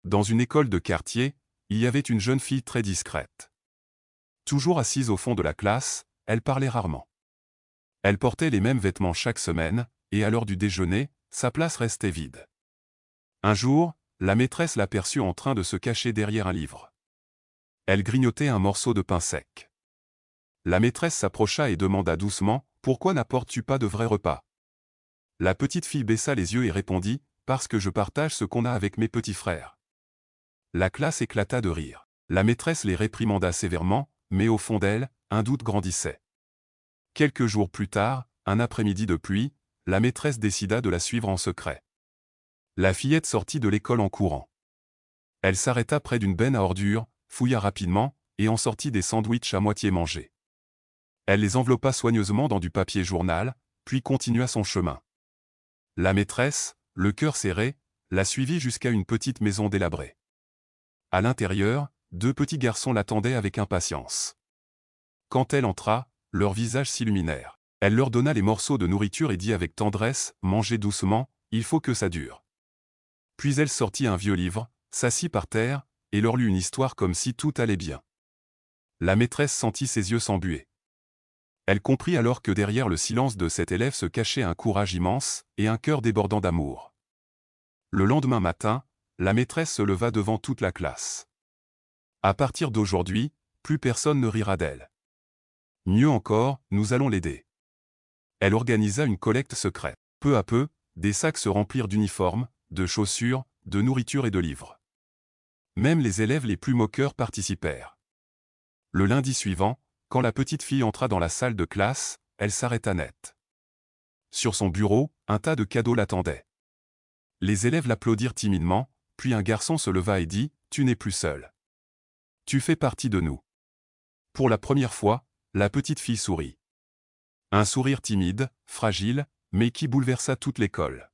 Dans une école de quartier, il y avait une jeune fille très discrète. Toujours assise au fond de la classe, elle parlait rarement. Elle portait les mêmes vêtements chaque semaine, et à l'heure du déjeuner, sa place restait vide. Un jour, la maîtresse l'aperçut en train de se cacher derrière un livre. Elle grignotait un morceau de pain sec. La maîtresse s'approcha et demanda doucement « Pourquoi n'apportes-tu pas de vrai repas ?» La petite fille baissa les yeux et répondit « Parce que je partage ce qu'on a avec mes petits frères. » La classe éclata de rire. La maîtresse les réprimanda sévèrement, mais au fond d'elle, un doute grandissait. Quelques jours plus tard, un après-midi de pluie, la maîtresse décida de la suivre en secret. La fillette sortit de l'école en courant. Elle s'arrêta près d'une benne à ordures, fouilla rapidement, et en sortit des sandwichs à moitié mangés. Elle les enveloppa soigneusement dans du papier journal, puis continua son chemin. La maîtresse, le cœur serré, la suivit jusqu'à une petite maison délabrée. À l'intérieur, deux petits garçons l'attendaient avec impatience. Quand elle entra, leurs visages s'illuminèrent. Elle leur donna les morceaux de nourriture et dit avec tendresse « Mangez doucement, il faut que ça dure. » Puis elle sortit un vieux livre, s'assit par terre, et leur lut une histoire comme si tout allait bien. La maîtresse sentit ses yeux s'embuer. Elle comprit alors que derrière le silence de cet élève se cachait un courage immense, et un cœur débordant d'amour. Le lendemain matin, la maîtresse se leva devant toute la classe. À partir d'aujourd'hui, plus personne ne rira d'elle. Mieux encore, nous allons l'aider. Elle organisa une collecte secrète. Peu à peu, des sacs se remplirent d'uniformes, de chaussures, de nourriture et de livres. Même les élèves les plus moqueurs participèrent. Le lundi suivant, quand la petite fille entra dans la salle de classe, elle s'arrêta net. Sur son bureau, un tas de cadeaux l'attendait. Les élèves l'applaudirent timidement, puis un garçon se leva et dit « Tu n'es plus seul. Tu fais partie de nous. » Pour la première fois, la petite fille sourit. Un sourire timide, fragile, mais qui bouleversa toute l'école.